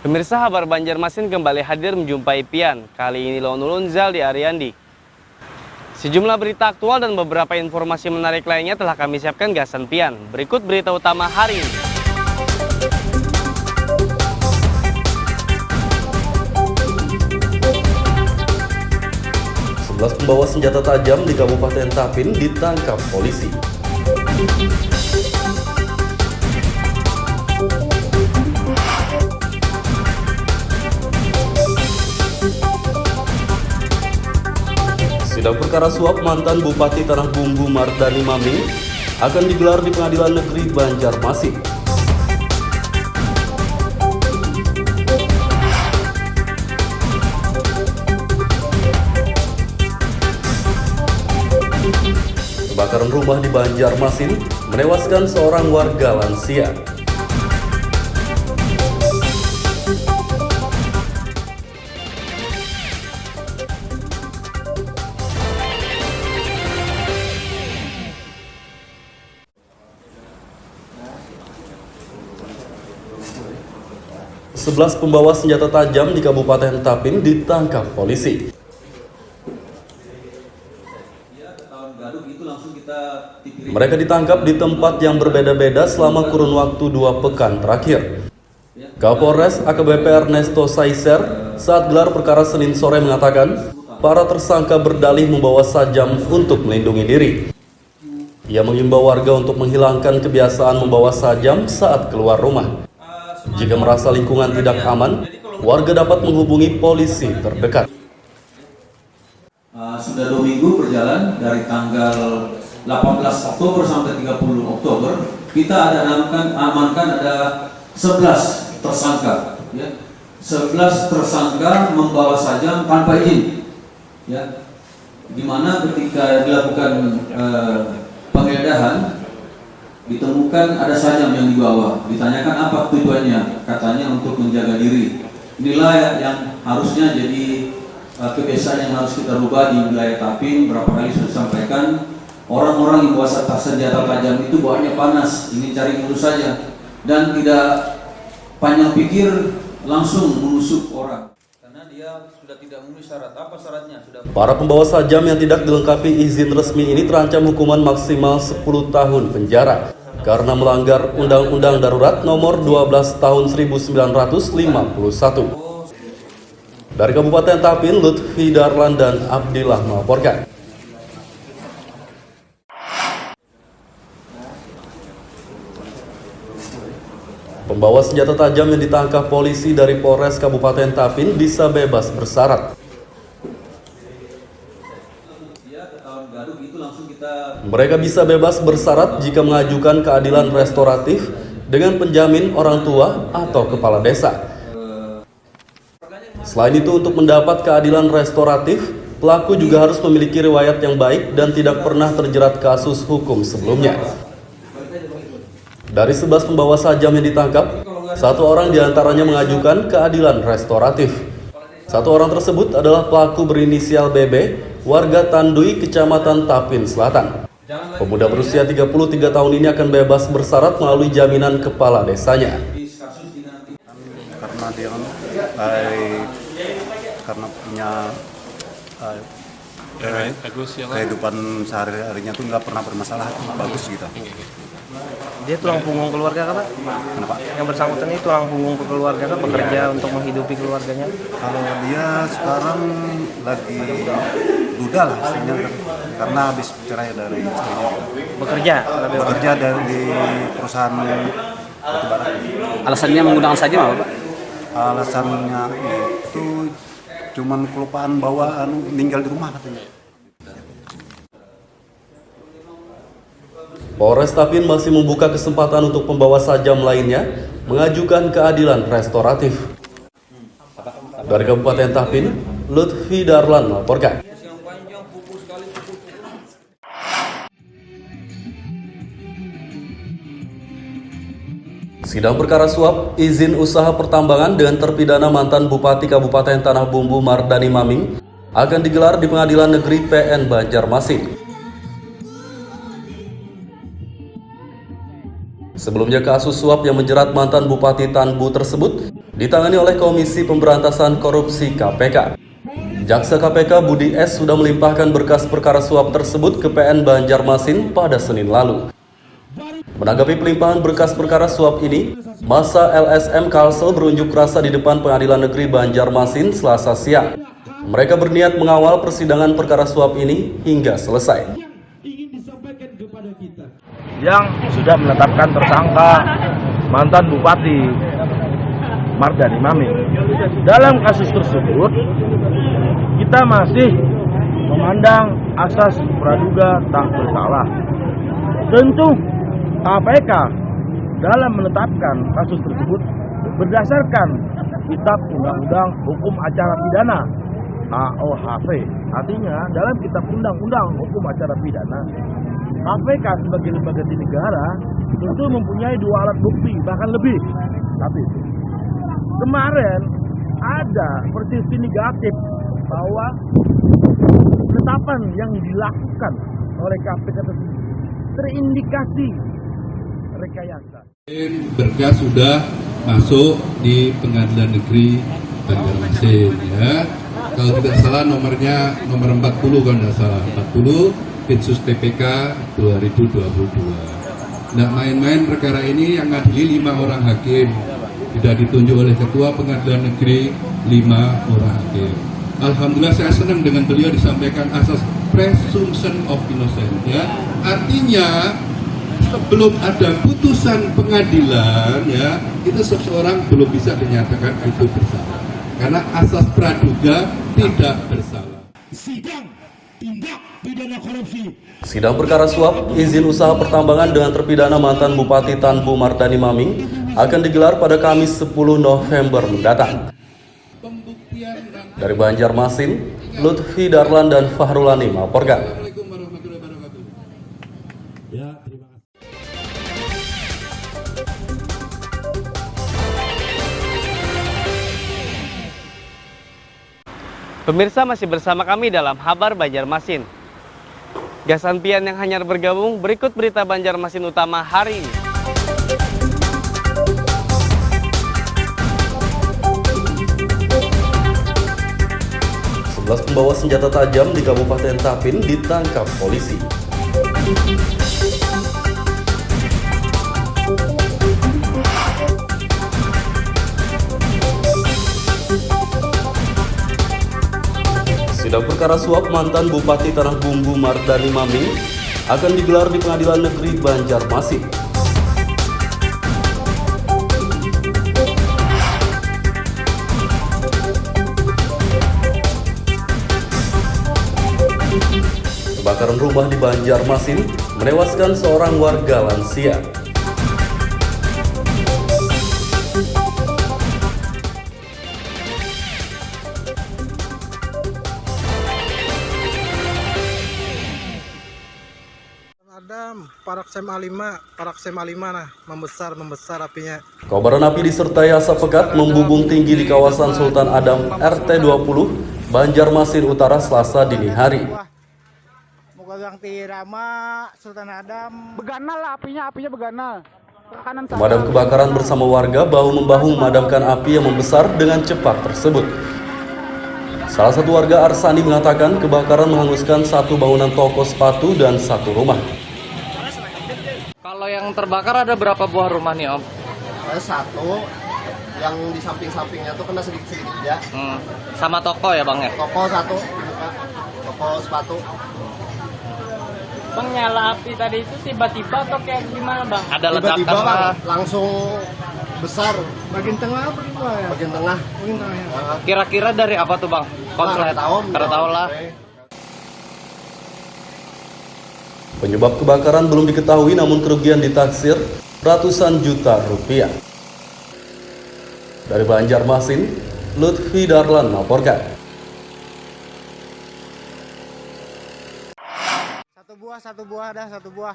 Pemirsa, Habar Banjarmasin kembali hadir menjumpai Pian. Kali ini Launulun Zaldi Ariandi. Sejumlah berita aktual dan beberapa informasi menarik lainnya telah kami siapkan gasan Pian. Berikut berita utama hari ini. Sebelas pembawa senjata tajam di Kabupaten Tapin ditangkap polisi. Sidang perkara suap mantan Bupati Tanah Bumbu Mardani Maming akan digelar di Pengadilan Negeri Banjarmasin. Kebakaran rumah di Banjarmasin menewaskan seorang warga lansia. 11 pembawa senjata tajam di Kabupaten Tapin ditangkap polisi. Mereka ditangkap di tempat yang berbeda-beda selama kurun waktu 2 pekan terakhir. Kapolres AKBP Ernesto Saiser saat gelar perkara Senin sore mengatakan para tersangka berdalih membawa sajam untuk melindungi diri. Ia mengimbau warga untuk menghilangkan kebiasaan membawa sajam saat keluar rumah. Jika merasa lingkungan tidak aman, warga dapat menghubungi polisi terdekat. Sudah 2 minggu berjalan dari tanggal 18 Oktober sampai 30 Oktober, kita amankan ada 11 tersangka. Ya. 11 tersangka membawa sajam tanpa izin. Ya. Di mana ketika dilakukan penggeledahan, ditemukan ada sajam yang dibawa. Ditanyakan apa tujuannya, katanya untuk menjaga diri. Inilah yang harusnya jadi kebiasaan yang harus kita rubah di wilayah Tapin. Berapa kali sudah disampaikan, orang-orang yang bawa senjata tajam itu bawaannya panas, ingin cari musuh saja, dan tidak panjang pikir langsung menusuk orang. Karena dia sudah tidak memenuhi syarat. Apa syaratnya? Para pembawa sajam yang tidak dilengkapi izin resmi ini terancam hukuman maksimal 10 tahun penjara karena melanggar Undang-Undang Darurat Nomor 12 Tahun 1951. Dari Kabupaten Tapin, Lutfi Darlan dan Abdillah melaporkan. Pembawa senjata tajam yang ditangkap polisi dari Polres Kabupaten Tapin bisa bebas bersyarat. Mereka bisa bebas bersyarat jika mengajukan keadilan restoratif dengan penjamin orang tua atau kepala desa. Selain itu, untuk mendapat keadilan restoratif, pelaku juga harus memiliki riwayat yang baik dan tidak pernah terjerat kasus hukum sebelumnya. Dari 11 pembawa sajam yang ditangkap, 1 orang diantaranya mengajukan keadilan restoratif. 1 orang tersebut adalah pelaku berinisial BB, warga Tandui, Kecamatan Tapin Selatan. Pemuda berusia 33 tahun ini akan bebas bersyarat melalui jaminan kepala desanya. Karena dia karena punya kehidupan sehari-harinya tuh nggak pernah bermasalah, bagus gitu. Dia tulang punggung keluarga kan, Pak? Kenapa? Yang bersangkutan ini tulang punggung keluarga kan, bekerja untuk menghidupi keluarganya. Kalau dia sekarang lagi duda lah istilahnya, karena habis cerai dari istrinya. Bekerja di perusahaan batubara. Alasannya menggunakan sajam apa, Pak? Alasannya itu cuman kelupaan bawa meninggal di rumah katanya. Polres Tapin masih membuka kesempatan untuk pembawa sajam lainnya mengajukan keadilan restoratif. Dari Kabupaten Tapin, Lutfi Darlan melaporkan. Sidang perkara suap izin usaha pertambangan dengan terpidana mantan Bupati Kabupaten Tanah Bumbu Mardani Maming akan digelar di Pengadilan Negeri PN Banjarmasin. Sebelumnya kasus suap yang menjerat mantan Bupati Tanbu tersebut ditangani oleh Komisi Pemberantasan Korupsi KPK. Jaksa KPK Budi S. sudah melimpahkan berkas perkara suap tersebut ke PN Banjarmasin pada Senin lalu. Menanggapi pelimpahan berkas perkara suap ini, massa LSM Kalsel berunjuk rasa di depan Pengadilan Negeri Banjarmasin Selasa siang. Mereka berniat mengawal persidangan perkara suap ini hingga selesai. Yang sudah menetapkan tersangka mantan Bupati Mardani Maming. Dalam kasus tersebut, kita masih memandang asas praduga tak bersalah. Tentu KPK dalam menetapkan kasus tersebut berdasarkan Kitab Undang-Undang Hukum Acara Pidana KUHP. Artinya dalam Kitab Undang-Undang Hukum Acara Pidana, KPK sebagai lembaga di negara tentu mempunyai 2 alat bukti, bahkan lebih. Tapi kemarin ada persepsi negatif bahwa penetapan yang dilakukan oleh KPK tersebut terindikasi rekayasa. Berkas sudah masuk di Pengadilan Negeri Banjarmasin, ya. Kalau tidak salah nomornya nomor 40, kalau tidak salah 40 Bitsus TPK 2022. Tidak main-main perkara ini, yang ngadili 5 orang hakim. Sudah ditunjuk oleh Ketua Pengadilan Negeri 5 orang hakim. Alhamdulillah saya senang dengan beliau disampaikan asas presumption of innocence, ya. Artinya sebelum ada putusan pengadilan, ya, itu seseorang belum bisa dinyatakan itu bersalah. Karena asas praduga tidak bersalah. Sidang tindak pidana korupsi. Sidang perkara suap izin usaha pertambangan dengan terpidana mantan Bupati Tanbu Mardani Maming akan digelar pada Kamis 10 November mendatang. Dari Banjarmasin, Lutfi Darlan dan Fahrulani melaporkan. Pemirsa, masih bersama kami dalam Kabar Banjarmasin. Gasan pian yang hanyar bergabung, berikut berita Banjarmasin utama hari ini. Pembawa senjata tajam di Kabupaten Tapin ditangkap polisi. Sidang perkara suap mantan Bupati Tanah Bumbu Mardani Maming akan digelar di Pengadilan Negeri Banjarmasin. Kebakaran rumah di Banjarmasin menewaskan seorang warga lansia. Adam, Paraksem A5 nah, membesar apinya. Kobaran api disertai asap pekat membubung tinggi di kawasan Sultan Adam RT 20 Banjarmasin Utara Selasa dini hari. Yang tirama Sultan Adam Begana lah apinya begana. Pemadam kebakaran bersama warga bahu-membahu memadamkan api yang membesar dengan cepat tersebut. Salah satu warga Arsani mengatakan kebakaran menghanguskan satu bangunan toko sepatu dan satu rumah. Kalau yang terbakar ada berapa buah rumah nih, Om? Ada satu, yang di samping-sampingnya tuh kena sedikit-sedikit ya. Sama toko ya, Bang ya? Toko satu, toko sepatu. Bang, nyala api tadi itu tiba-tiba atau kayak gimana, Bang? Ada Tiba-tiba ledakan langsung besar. bagian tengah apa gitu ya? Bagian tengah. ya? Kira-kira dari apa tuh, Bang? Konslet. Karena tahu lah. Penyebab kebakaran belum diketahui, namun kerugian ditaksir ratusan juta rupiah. Dari Banjarmasin, Lutfi Darlan melaporkan. Satu buah.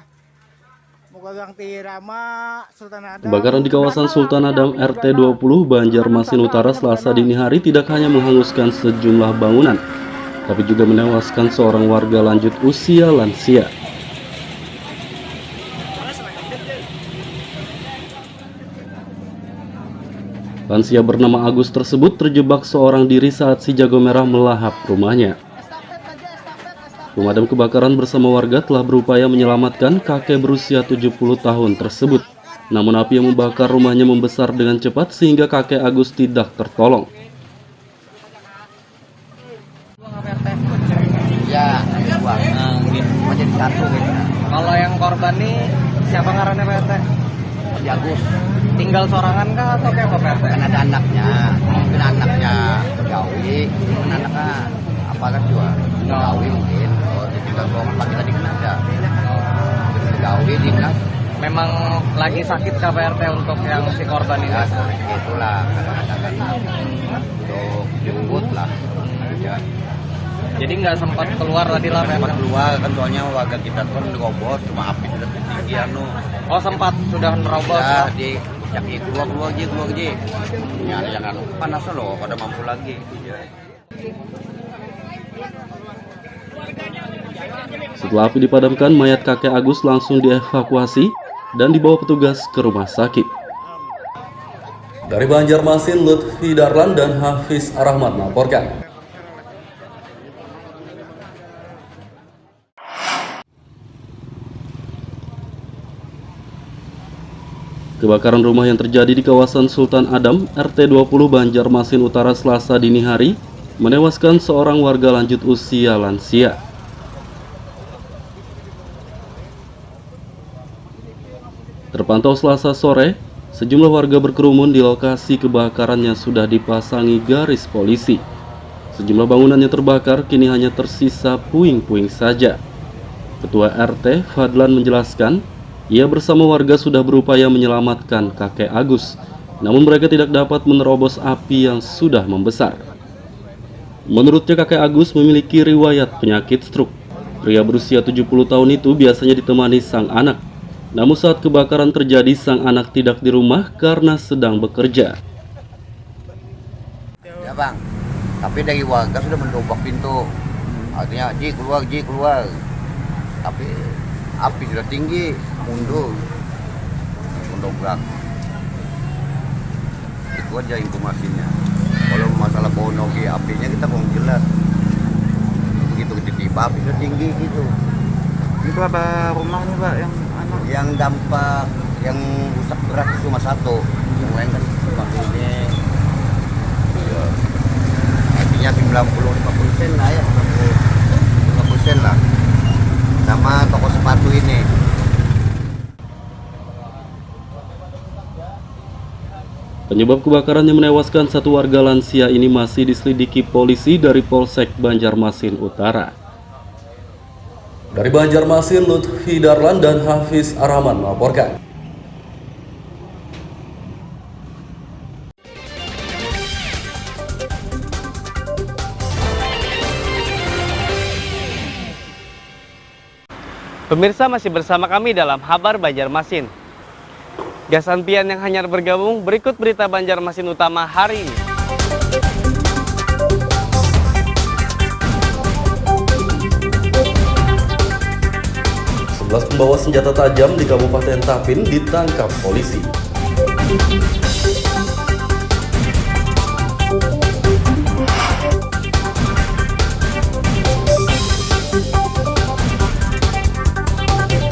Moga yang tirama Sultan Adam. Kebakaran di kawasan Sultan Adam RT 20 Banjarmasin Utara Selasa dini hari tidak hanya menghanguskan sejumlah bangunan, tapi juga menewaskan seorang warga lanjut usia lansia. Lansia bernama Agus tersebut terjebak seorang diri saat si jago merah melahap rumahnya. Pemadam kebakaran bersama warga telah berupaya menyelamatkan kakek berusia 70 tahun tersebut. Namun api yang membakar rumahnya membesar dengan cepat sehingga kakek Agus tidak tertolong. Ya, mau jadi satu gitu. Kalau yang korban nih siapa ngarannya Pak RT? Agus. Tinggal sorangan kah atau kayak apa Pak RT? Kan ada anaknya, mungkin anaknya gawi, mungkin anaknya apa kan juga gawi mungkin. Oh, tinggal sorangan pagi tadi kan ada. Gawi dinas. Memang lagi sakit kah Pak RT untuk yang si korban ini? Ya, itulah kadang-kadang kan untuk jemput lah. Jadi nggak sempat keluar tadi lah Pak? Keluar kan soalnya warga kita kan nerobos, cuma api sudah tinggi anu. Oh sempat sudah nerobos? Ya, di caki keluar aja. Ini ada yang anu panas loh, pada mampu lagi. Setelah api dipadamkan, mayat kakek Agus langsung dievakuasi dan dibawa petugas ke rumah sakit. Dari Banjarmasin, Lutfi Darlan dan Hafiz Arahmat melaporkan. Kebakaran rumah yang terjadi di kawasan Sultan Adam, RT 20 Banjarmasin Utara Selasa dini hari, menewaskan seorang warga lanjut usia lansia. Terpantau Selasa sore, sejumlah warga berkerumun di lokasi kebakaran yang sudah dipasangi garis polisi. Sejumlah bangunan yang terbakar kini hanya tersisa puing-puing saja. Ketua RT Fadlan menjelaskan, ia bersama warga sudah berupaya menyelamatkan kakek Agus, namun mereka tidak dapat menerobos api yang sudah membesar. Menurutnya kakek Agus memiliki riwayat penyakit stroke. Pria berusia 70 tahun itu biasanya ditemani sang anak. Namun saat kebakaran terjadi, sang anak tidak di rumah karena sedang bekerja. Ya bang, tapi dari warga sudah mendobrak pintu. Artinya, Ji keluar. Tapi api sudah tinggi, mundur, mendobrak. Itu aja informasinya. Kalau masalah bonogi apinya kita kurang jelas. Begitu tiba api sudah tinggi gitu. Itu apa rumahnya Pak yang dampak, yang rusak berat cuma satu, yang lain kan ini ya, artinya 95% lah ya, 95% lah, sama toko sepatu ini. Penyebab kebakaran yang menewaskan satu warga lansia ini masih diselidiki polisi dari Polsek Banjarmasin Utara. Dari Banjarmasin, Lutfi Darlan dan Hafiz Arahman melaporkan. Pemirsa masih bersama kami dalam Kabar Banjarmasin. Gasan pian yang hanyar bergabung, berikut berita Banjarmasin utama hari ini. Pembawa senjata tajam di Kabupaten Tapin ditangkap polisi.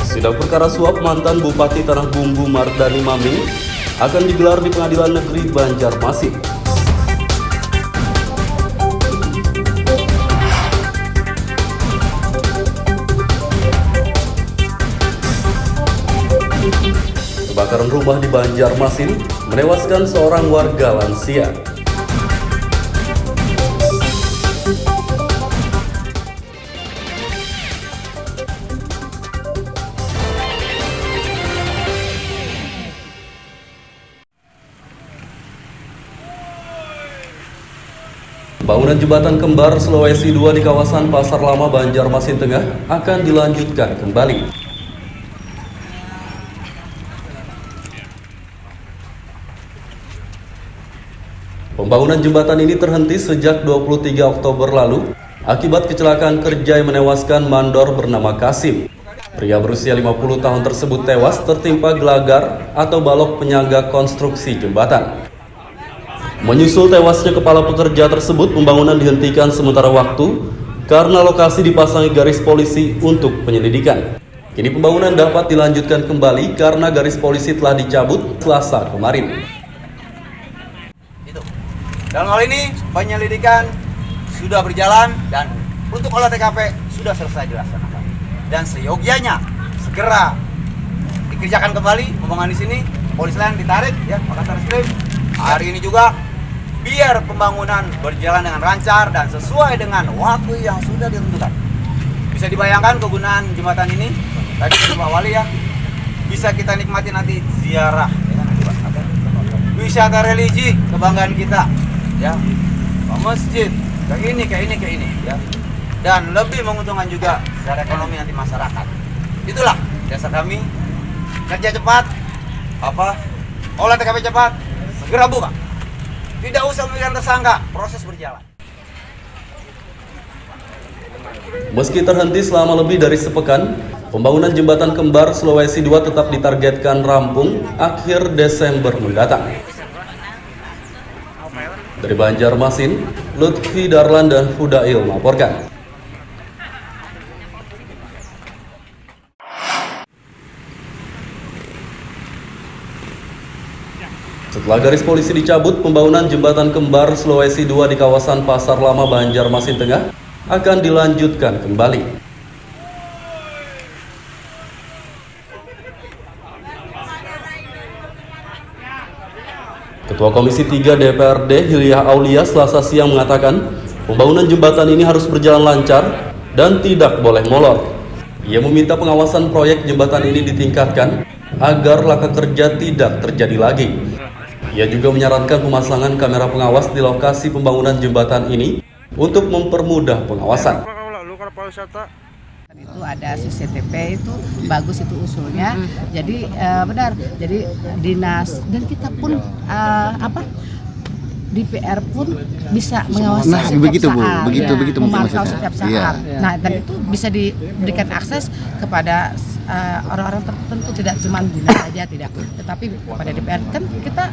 Sidang perkara suap mantan Bupati Tanah Bumbu Mardani Maming akan digelar di Pengadilan Negeri Banjarmasin. Kebakaran rumah di Banjarmasin menewaskan seorang warga lansia. Bangunan jembatan kembar Sulawesi II di kawasan Pasar Lama Banjarmasin Tengah akan dilanjutkan kembali. Pembangunan jembatan ini terhenti sejak 23 Oktober lalu akibat kecelakaan kerja yang menewaskan mandor bernama Kasim. Pria berusia 50 tahun tersebut tewas tertimpa gelagar atau balok penyangga konstruksi jembatan. Menyusul tewasnya kepala pekerja tersebut, pembangunan dihentikan sementara waktu karena lokasi dipasangi garis polisi untuk penyelidikan. Kini pembangunan dapat dilanjutkan kembali karena garis polisi telah dicabut Selasa kemarin. Dalam hal ini penyelidikan sudah berjalan dan untuk olah TKP sudah selesai dilaksanakan. Dan seyogianya segera dikerjakan kembali pembangunan di sini, polisi lain ditarik ya, Makassar Reskrim. Hari ini juga biar pembangunan berjalan dengan lancar dan sesuai dengan waktu yang sudah ditentukan. Bisa dibayangkan kegunaan jembatan ini tadi Pak Wali ya, bisa kita nikmati nanti ziarah ya, wisata religi kebanggaan kita ya, ke masjid, ke ini ya, dan lebih menguntungkan juga secara ekonomi nanti masyarakat. Itulah dasar kami, kerja cepat, olah TKP cepat, segera buka. Tidak usah memilih tersangka, proses berjalan. Meski terhenti selama lebih dari sepekan, pembangunan jembatan kembar Sulawesi II tetap ditargetkan rampung akhir Desember mendatang. Dari Banjarmasin, Lutfi Darlan dan Fudail melaporkan. Setelah garis polisi dicabut, pembangunan jembatan kembar Sulawesi II di kawasan Pasar Lama Banjarmasin Tengah akan dilanjutkan kembali. Ketua Komisi 3 DPRD Hilyah Aulia Selasa siang mengatakan pembangunan jembatan ini harus berjalan lancar dan tidak boleh molor. Ia meminta pengawasan proyek jembatan ini ditingkatkan agar laka kerja tidak terjadi lagi. Ia juga menyarankan pemasangan kamera pengawas di lokasi pembangunan jembatan ini untuk mempermudah pengawasan. Itu ada CCTV, itu bagus itu usulnya. Jadi benar. Jadi dinas dan kita pun DPR pun bisa mengawasi setiap saat, memantau setiap saat. Iya. Nah, dan itu bisa diberikan akses kepada orang-orang tertentu, tidak cuma dinas saja, tidak, tetapi kepada DPR kan kita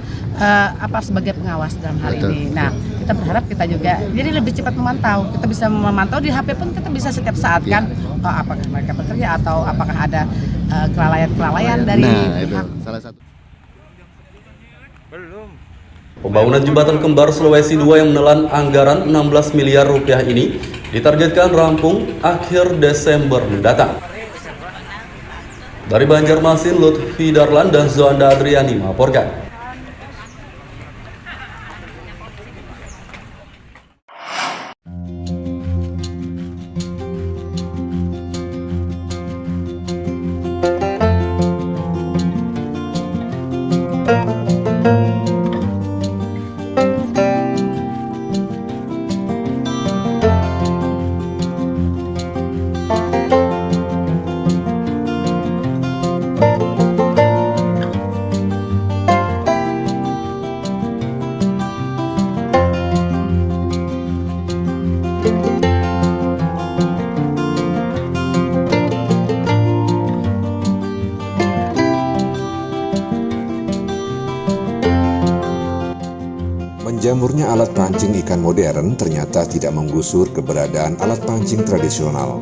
sebagai pengawas dalam hal ini. Nah, kita berharap kita juga jadi lebih cepat memantau. Kita bisa memantau di HP pun kita bisa setiap saat kan, apakah mereka bekerja atau apakah ada kelalaian dari salah satu. Pembangunan jembatan kembar Sulawesi II yang menelan anggaran 16 miliar rupiah ini ditargetkan rampung akhir Desember mendatang. Dari Banjarmasin, Lutfi Darlan dan Zoanda Adriani melaporkan. Menjamurnya alat pancing ikan modern ternyata tidak menggusur keberadaan alat pancing tradisional.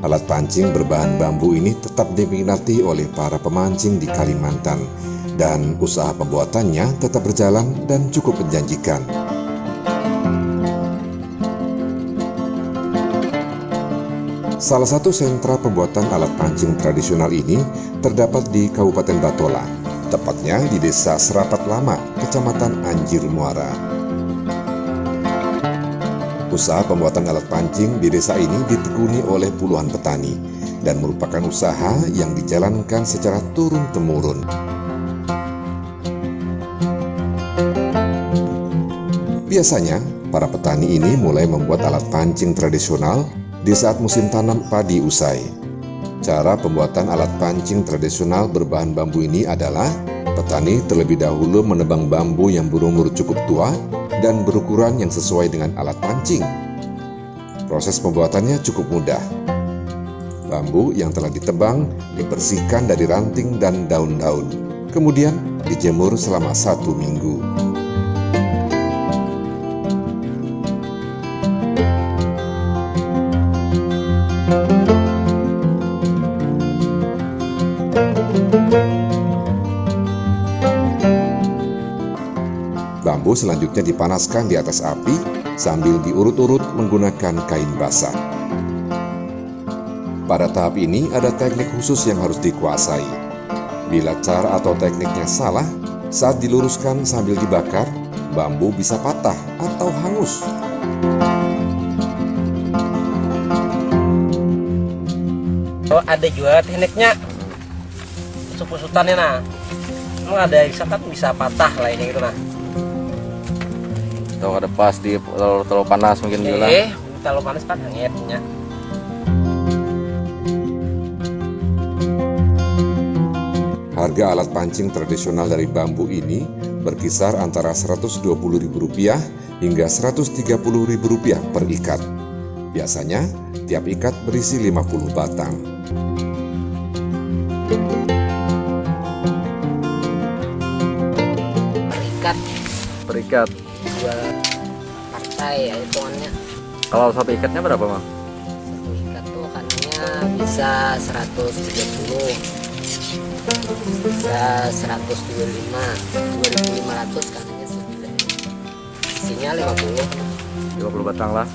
Alat pancing berbahan bambu ini tetap diminati oleh para pemancing di Kalimantan, dan usaha pembuatannya tetap berjalan dan cukup menjanjikan. Salah satu sentra pembuatan alat pancing tradisional ini terdapat di Kabupaten Batola, tepatnya di Desa Serapat Lama, Kecamatan Anjir Muara. Usaha pembuatan alat pancing di desa ini ditekuni oleh puluhan petani dan merupakan usaha yang dijalankan secara turun-temurun. Biasanya, para petani ini mulai membuat alat pancing tradisional di saat musim tanam padi usai. Cara pembuatan alat pancing tradisional berbahan bambu ini adalah petani terlebih dahulu menebang bambu yang berumur cukup tua dan berukuran yang sesuai dengan alat pancing. Proses pembuatannya cukup mudah. Bambu yang telah ditebang dibersihkan dari ranting dan daun-daun, kemudian dijemur selama 1 minggu. Bambu selanjutnya dipanaskan di atas api sambil diurut-urut menggunakan kain basah. Pada tahap ini ada teknik khusus yang harus dikuasai. Bila cara atau tekniknya salah, saat diluruskan sambil dibakar, bambu bisa patah atau hangus. Oh, ada juga tekniknya usut-usutannya nah. Emang ada kan bisa patah lah ini gitu nah. Tahu ada pas di terlalu panas mungkin juga. Terlalu panas kan hangatnya. Harga alat pancing tradisional dari bambu ini berkisar antara Rp120.000 hingga Rp130.000 per ikat. Biasanya, tiap ikat berisi 50 batang. Per ikat. Dua partai ya hitungannya. Kalau satu ikatnya berapa, Bang? Satu ikat tuh kanannya bisa 130. Bisa 125, 2.500 kanannya segede. Isinya 50 batang lah.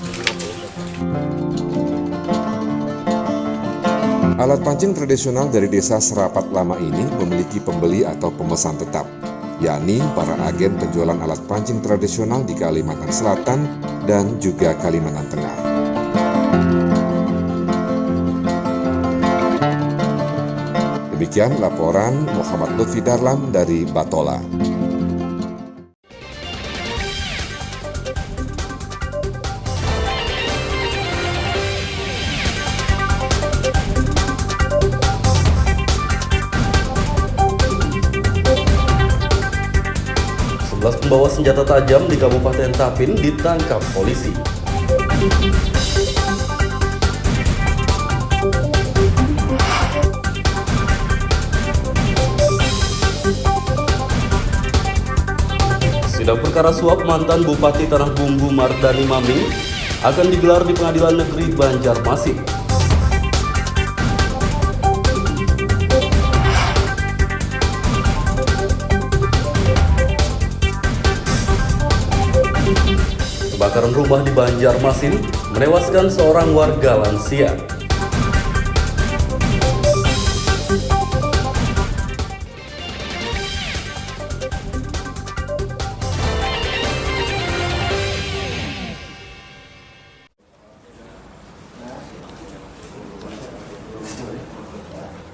Alat pancing tradisional dari desa Serapat Lama ini memiliki pembeli atau pemesan tetap, yakni para agen penjualan alat pancing tradisional di Kalimantan Selatan dan juga Kalimantan Tengah. Demikian laporan Muhammad Lutfi Darlam dari Batola. Pembawa senjata tajam di Kabupaten Tapin ditangkap polisi. Sidang perkara suap mantan Bupati Tanah Bumbu Mardani Maming akan digelar di Pengadilan Negeri Banjarmasin. Kebakaran rumah di Banjarmasin menewaskan seorang warga lansia.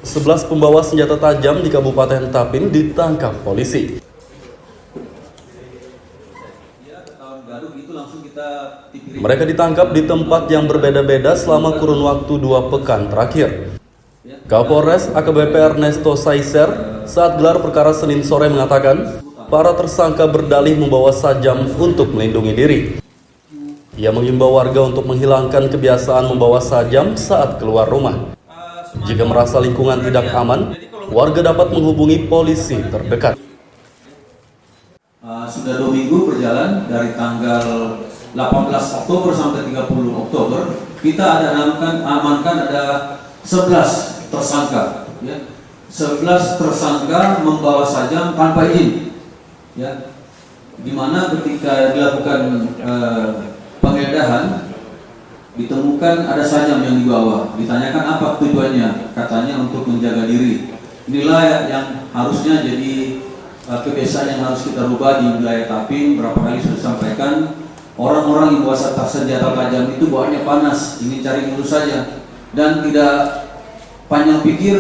Sebelas pembawa senjata tajam di Kabupaten Tapin ditangkap polisi. Mereka ditangkap di tempat yang berbeda-beda selama kurun waktu 2 pekan terakhir. Kapolres AKBP Ernesto Saiser saat gelar perkara Senin sore mengatakan para tersangka berdalih membawa sajam untuk melindungi diri. Ia mengimbau warga untuk menghilangkan kebiasaan membawa sajam saat keluar rumah. Jika merasa lingkungan tidak aman, warga dapat menghubungi polisi terdekat. Sudah 2 minggu berjalan dari tanggal 18 Oktober sampai 30 Oktober, kita amankan ada 11 tersangka, ya. 11 tersangka membawa sajam tanpa izin, ya. Dimana ketika dilakukan penggeledahan ditemukan ada sajam yang dibawa. Ditanyakan apa tujuannya, katanya untuk menjaga diri. Inilah yang harusnya jadi kebiasaan yang harus kita rubah di wilayah Tapin. Berapa kali sudah disampaikan, orang-orang yang bawa senjata tajam itu bawaannya panas, ingin cari musuh saja, dan tidak panjang pikir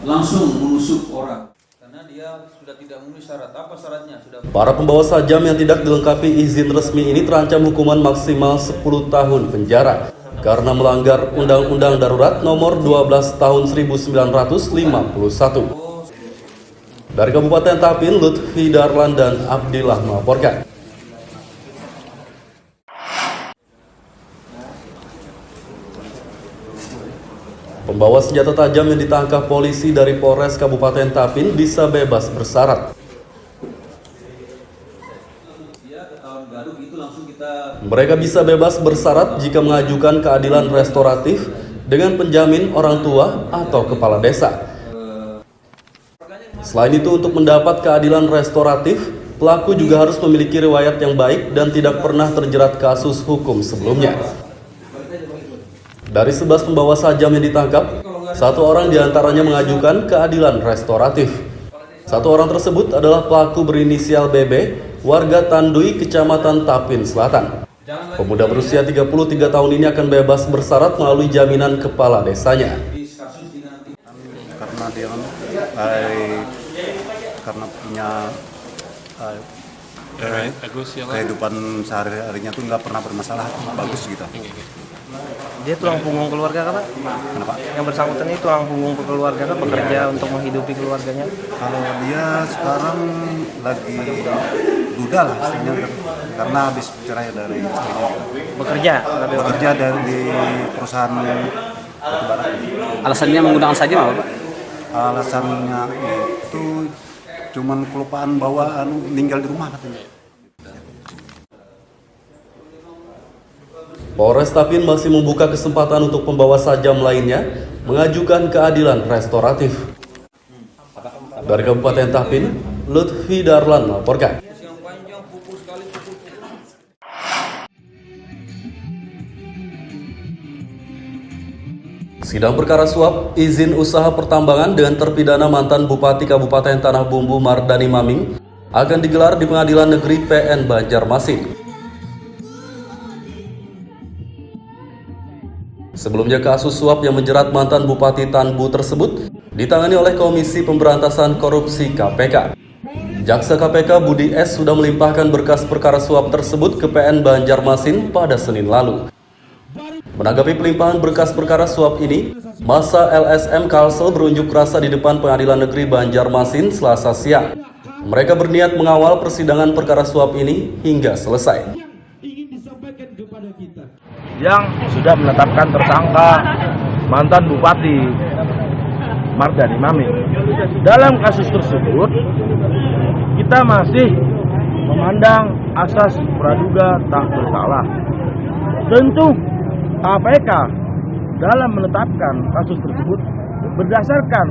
langsung menusuk orang. Karena dia sudah tidak memenuhi syarat. Apa syaratnya? Para pembawa sajam yang tidak dilengkapi izin resmi ini terancam hukuman maksimal 10 tahun penjara karena melanggar Undang-Undang Darurat Nomor 12 Tahun 1951. Dari Kabupaten Tapin, Lutfi Darlan dan Abdillah melaporkan. Pembawa senjata tajam yang ditangkap polisi dari Polres Kabupaten Tapin bisa bebas bersyarat. Mereka bisa bebas bersyarat jika mengajukan keadilan restoratif dengan penjamin orang tua atau kepala desa. Selain itu, untuk mendapat keadilan restoratif, pelaku juga harus memiliki riwayat yang baik dan tidak pernah terjerat kasus hukum sebelumnya. Dari 11 pembawa sajam yang ditangkap, 1 orang diantaranya mengajukan keadilan restoratif. 1 orang tersebut adalah pelaku berinisial BB, warga Tandui, Kecamatan Tapin Selatan. Pemuda berusia 33 tahun ini akan bebas bersyarat melalui jaminan kepala desanya. Karena dia karena punya kehidupan sehari-harinya tuh nggak pernah bermasalah, bagus gitu. Dia tulang punggung keluarga kan, Pak? Kenapa? Yang bersangkutan itu tulang punggung keluarga kan, bekerja untuk menghidupi keluarganya. Kalau dia sekarang lagi duda lah istrinya, karena habis cerai dari istrinya. Bekerja di perusahaan batubara. Alasannya menggunakan sajam apa, Pak? Alasannya itu cuman kelupaan bawa meninggal di rumah katanya. Polres Tapin masih membuka kesempatan untuk pembawa sajam lainnya mengajukan keadilan restoratif. Dari Kabupaten Tapin, Lutfi Darlan melaporkan. Sidang perkara suap izin usaha pertambangan dengan terpidana mantan Bupati Kabupaten Tanah Bumbu Mardani Maming akan digelar di Pengadilan Negeri PN Banjarmasin. Sebelumnya, kasus suap yang menjerat mantan Bupati Tanbu tersebut ditangani oleh Komisi Pemberantasan Korupsi KPK. Jaksa KPK Budi S. sudah melimpahkan berkas perkara suap tersebut ke PN Banjarmasin pada Senin lalu. Menanggapi pelimpahan berkas perkara suap ini, massa LSM Kalsel berunjuk rasa di depan Pengadilan Negeri Banjarmasin Selasa siang. Mereka berniat mengawal persidangan perkara suap ini hingga selesai. Yang sudah menetapkan tersangka mantan Bupati Mardani Maming. Dalam kasus tersebut, kita masih memandang asas praduga tak bersalah. Tentu KPK dalam menetapkan kasus tersebut berdasarkan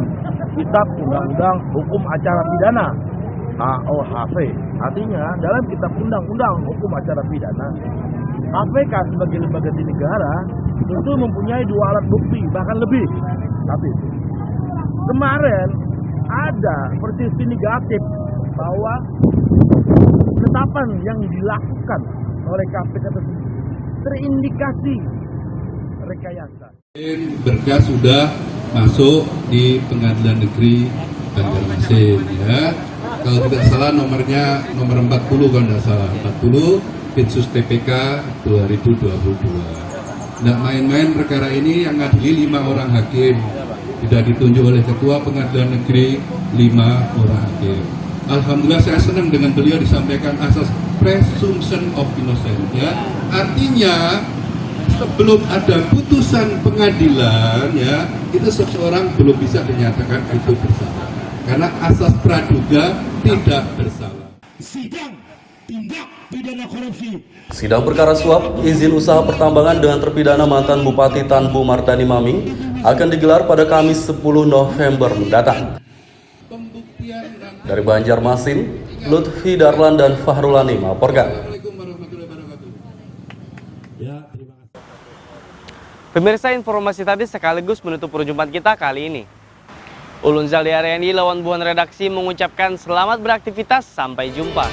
Kitab Undang-Undang Hukum Acara Pidana KUHP. Artinya dalam Kitab Undang-Undang Hukum Acara Pidana, KPK sebagai lembaga di negara tentu mempunyai 2 alat bukti, bahkan lebih. Tapi kemarin ada persepsi negatif bahwa penetapan yang dilakukan oleh KPK tersebut terindikasi rekayasa. Berkas sudah masuk di Pengadilan Negeri Banjarmasin, ya. Kalau tidak salah nomornya nomor 40 kalau tidak salah, 40 Pitsus TPK 2022. Tidak main-main perkara ini, yang ngadili 5 orang hakim. Tidak ditunjuk oleh Ketua Pengadilan Negeri 5 orang hakim. Alhamdulillah saya senang dengan beliau disampaikan asas presumption of innocence, ya. Artinya sebelum ada putusan pengadilan, ya, itu seseorang belum bisa dinyatakan itu bersalah. Karena asas praduga tidak bersalah. Sidang tindak pidana korupsi. Sidang perkara suap izin usaha pertambangan dengan terpidana mantan Bupati Tanbu Mardani Maming akan digelar pada Kamis 10 November mendatang. Dari Banjarmasin, Lutfi Darlan dan Fahrulani melaporkan. Pemirsa, informasi tadi sekaligus menutup perjumpaan kita kali ini. Ulun Zaldi Ariandi lawan buan redaksi mengucapkan selamat beraktivitas, sampai jumpa.